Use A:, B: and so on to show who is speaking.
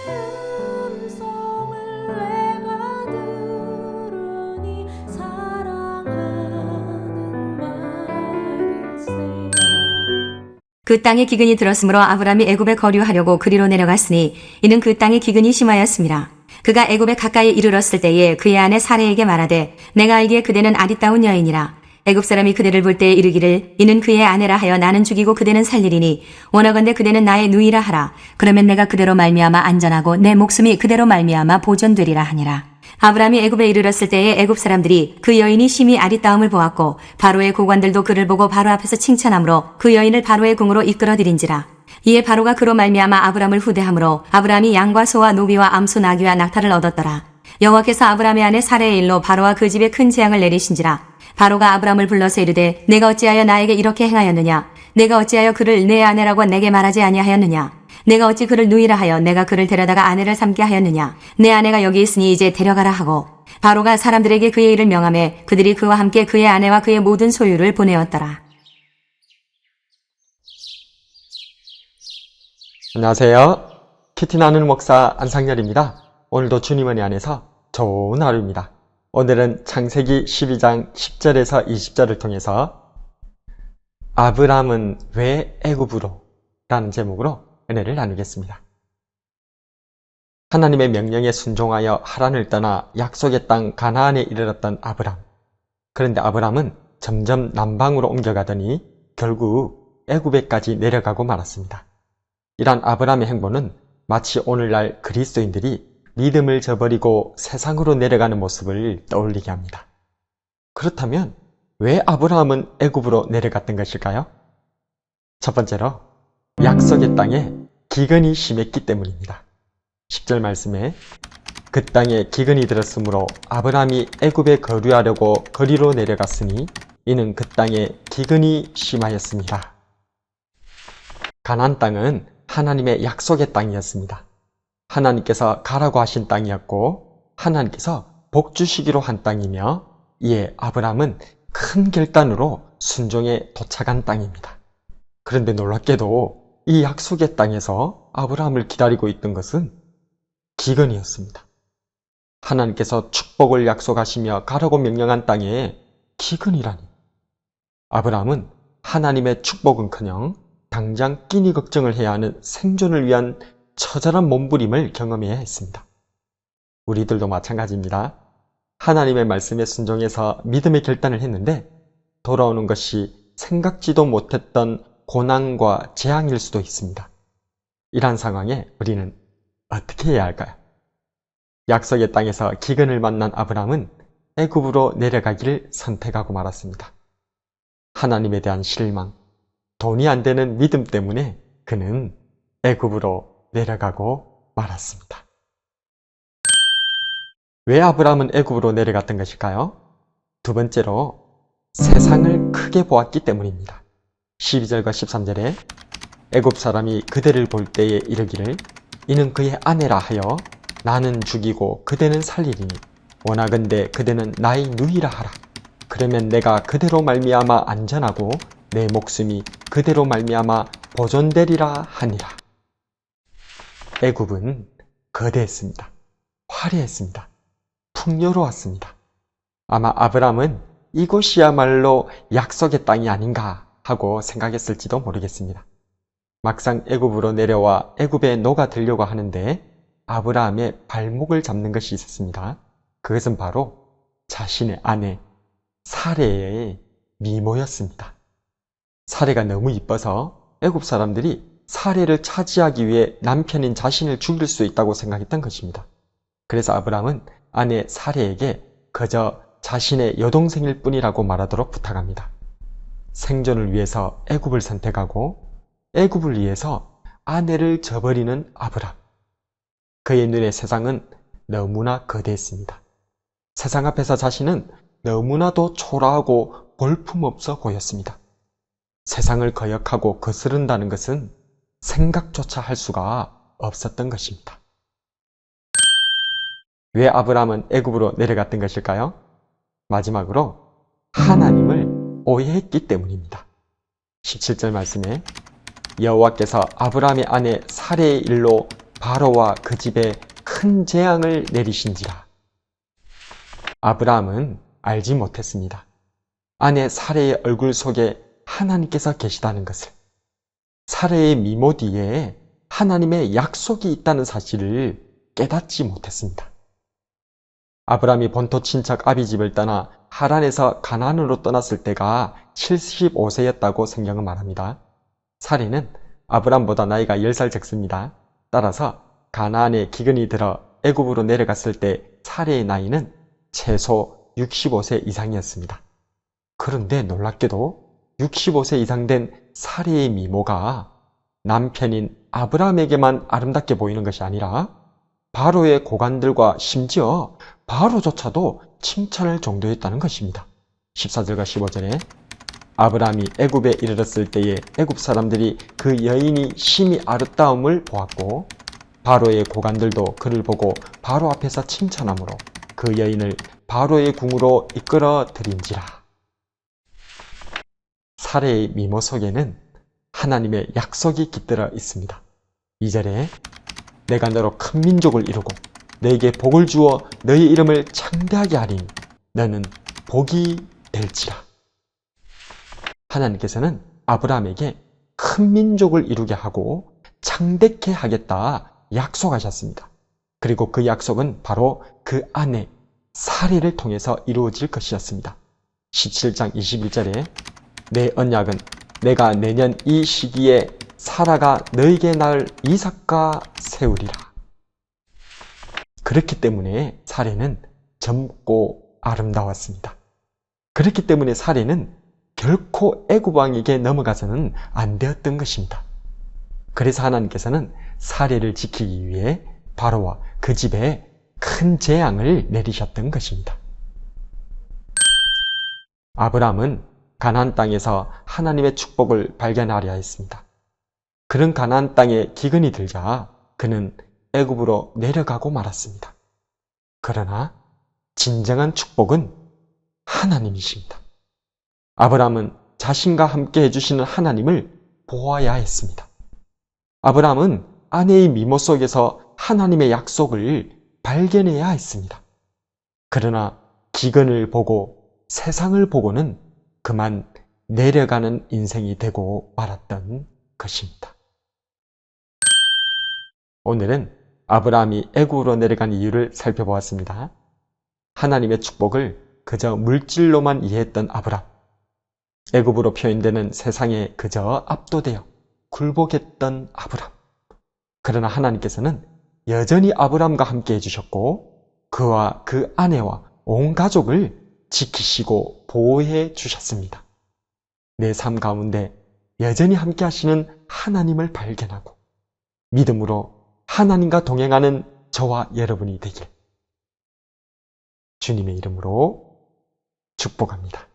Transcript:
A: 음성을 내가 들으니 사랑하는 말일세.
B: 그 땅에 기근이 들었으므로 아브람이 애굽에 거류하려고 그리로 내려갔으니 이는 그 땅에 기근이 심하였습니다. 그가 애굽에 가까이 이르렀을 때에 그의 아내 사레에게 말하되 내가 알기에 그대는 아리따운 여인이라. 애굽 사람이 그대를 볼 때에 이르기를 이는 그의 아내라 하여 나는 죽이고 그대는 살리리니 원하건대 그대는 나의 누이라 하라. 그러면 내가 그대로 말미암아 안전하고 내 목숨이 그대로 말미암아 보존되리라 하니라. 아브람이 애굽에 이르렀을 때에 애굽 사람들이 그 여인이 심히 아리따움을 보았고 바로의 고관들도 그를 보고 바로 앞에서 칭찬함으로 그 여인을 바로의 궁으로 이끌어들인지라. 이에 바로가 그로 말미암아 아브람을 후대함으로 아브람이 양과 소와 노비와 암소 나귀와 낙타를 얻었더라. 여호와께서 아브람의 아내 사레의 일로 바로와 그 집에 큰 재앙을 내리신지라. 바로가 아브람을 불러서 이르되 내가 어찌하여 나에게 이렇게 행하였느냐? 내가 어찌하여 그를 내 아내라고 내게 말하지 아니하였느냐? 내가 어찌 그를 누이라 하여 내가 그를 데려다가 아내를 삼게 하였느냐? 내 아내가 여기 있으니 이제 데려가라 하고 바로가 사람들에게 그의 일을 명하매 그들이 그와 함께 그의 아내와 그의 모든 소유를 보내었더라.
C: 안녕하세요. 키티 나누는 목사 안상열입니다. 오늘도 주님 은혜 안에서 좋은 하루입니다. 오늘은 창세기 12장 10절에서 20절을 통해서 아브람은 왜 애굽으로? 라는 제목으로 은혜를 나누겠습니다. 하나님의 명령에 순종하여 하란을 떠나 약속의 땅 가나안에 이르렀던 아브람. 그런데 아브람은 점점 남방으로 옮겨가더니 결국 애굽에까지 내려가고 말았습니다. 이러한 아브람의 행보는 마치 오늘날 그리스도인들이 믿음을 저버리고 세상으로 내려가는 모습을 떠올리게 합니다. 그렇다면 왜 아브람은 애굽으로 내려갔던 것일까요? 첫 번째로 약속의 땅에 기근이 심했기 때문입니다. 10절 말씀에 그 땅에 기근이 들었으므로 아브람이 애굽에 거류하려고 거리로 내려갔으니 이는 그 땅에 기근이 심하였습니다. 가나안 땅은 하나님의 약속의 땅이었습니다. 하나님께서 가라고 하신 땅이었고 하나님께서 복 주시기로 한 땅이며 이에 아브람은 큰 결단으로 순종에 도착한 땅입니다. 그런데 놀랍게도 이 약속의 땅에서 아브람을 기다리고 있던 것은 기근이었습니다. 하나님께서 축복을 약속하시며 가라고 명령한 땅에 기근이라니. 아브람은 하나님의 축복은커녕 당장 끼니 걱정을 해야 하는 생존을 위한 처절한 몸부림을 경험해야 했습니다. 우리들도 마찬가지입니다. 하나님의 말씀에 순종해서 믿음의 결단을 했는데 돌아오는 것이 생각지도 못했던 고난과 재앙일 수도 있습니다. 이러한 상황에 우리는 어떻게 해야 할까요? 약속의 땅에서 기근을 만난 아브람은 애굽으로 내려가기를 선택하고 말았습니다. 하나님에 대한 실망, 돈이 안 되는 믿음 때문에 그는 애굽으로 내려가고 말았습니다. 왜 아브람은 애굽으로 내려갔던 것일까요? 두 번째로 세상을 크게 보았기 때문입니다. 12절과 13절에 애굽 사람이 그대를 볼 때에 이르기를 이는 그의 아내라 하여 나는 죽이고 그대는 살리리니 원하건대 그대는 나의 누이라 하라. 그러면 내가 그대로 말미암아 안전하고 내 목숨이 그대로 말미암아 보존되리라 하니라. 애굽은 거대했습니다. 화려했습니다. 풍요로웠습니다. 아마 아브람은 이곳이야말로 약속의 땅이 아닌가 하고 생각했을지도 모르겠습니다. 막상 애굽으로 내려와 애굽에 녹아들려고 하는데 아브라함의 발목을 잡는 것이 있었습니다. 그것은 바로 자신의 아내 사레의 미모였습니다. 사레가 너무 이뻐서 애굽 사람들이 사레를 차지하기 위해 남편인 자신을 죽일 수 있다고 생각했던 것입니다. 그래서 아브람은 아내 사레에게 그저 자신의 여동생일 뿐이라고 말하도록 부탁합니다. 생존을 위해서 애굽을 선택하고 애굽을 위해서 아내를 저버리는 아브람. 그의 눈에 세상은 너무나 거대했습니다. 세상 앞에서 자신은 너무나도 초라하고 볼품없어 보였습니다. 세상을 거역하고 거스른다는 것은 생각조차 할 수가 없었던 것입니다. 왜 아브람은 애굽으로 내려갔던 것일까요? 마지막으로 하나님을 오해했기 때문입니다. 17절 말씀에 여호와께서 아브람의 아내 사레의 일로 바로와 그 집에 큰 재앙을 내리신지라. 아브라함은 알지 못했습니다. 아내 사레의 얼굴 속에 하나님께서 계시다는 것을, 사레의 미모 뒤에 하나님의 약속이 있다는 사실을 깨닫지 못했습니다. 아브라함이 본토 친척 아비집을 떠나 하란에서 가나안으로 떠났을 때가 75세였다고 성경은 말합니다. 사레는 아브라함보다 나이가 10살 적습니다. 따라서 가나안에 기근이 들어 애굽으로 내려갔을 때 사레의 나이는 최소 65세 이상이었습니다. 그런데 놀랍게도 65세 이상 된 사레의 미모가 남편인 아브라함에게만 아름답게 보이는 것이 아니라 바로의 고관들과 심지어 바로조차도 칭찬할 정도였다는 것입니다. 14절과 15절에 아브라함이 애굽에 이르렀을 때에 애굽 사람들이 그 여인이 심히 아름다움을 보았고 바로의 고관들도 그를 보고 바로 앞에서 칭찬하므로 그 여인을 바로의 궁으로 이끌어 들인지라. 사레의 미모 속에는 하나님의 약속이 깃들어 있습니다. 2절에 내가 너로 큰 민족을 이루고 너에게 복을 주어 너의 이름을 창대하게 하리니 너는 복이 될지라. 하나님께서는 아브라함에게 큰 민족을 이루게 하고 창대케 하겠다 약속하셨습니다. 그리고 그 약속은 바로 그 아내 사레를 통해서 이루어질 것이었습니다. 17장 21절에 내 언약은 내가 내년 이 시기에 사라가 너에게 낳을 이삭과 세우리라. 그렇기 때문에 사레는 젊고 아름다웠습니다. 그렇기 때문에 사레는 결코 애굽 왕에게 넘어가서는 안 되었던 것입니다. 그래서 하나님께서는 사레를 지키기 위해 바로와 그 집에 큰 재앙을 내리셨던 것입니다. 아브라함은 가나안 땅에서 하나님의 축복을 발견하려 했습니다. 그런 가나안 땅에 기근이 들자 그는 애굽으로 내려가고 말았습니다. 그러나 진정한 축복은 하나님이십니다. 아브라함은 자신과 함께 해주시는 하나님을 보아야 했습니다. 아브라함은 아내의 미모 속에서 하나님의 약속을 발견해야 했습니다. 그러나 기근을 보고 세상을 보고는 그만 내려가는 인생이 되고 말았던 것입니다. 오늘은 아브라함이 애굽으로 내려간 이유를 살펴보았습니다. 하나님의 축복을 그저 물질로만 이해했던 아브라함, 애굽으로 표현되는 세상에 그저 압도되어 굴복했던 아브라함. 그러나 하나님께서는 여전히 아브라함과 함께 해주셨고 그와 그 아내와 온 가족을 지키시고 보호해 주셨습니다. 내 삶 가운데 여전히 함께 하시는 하나님을 발견하고 믿음으로 하나님과 동행하는 저와 여러분이 되길 주님의 이름으로 축복합니다.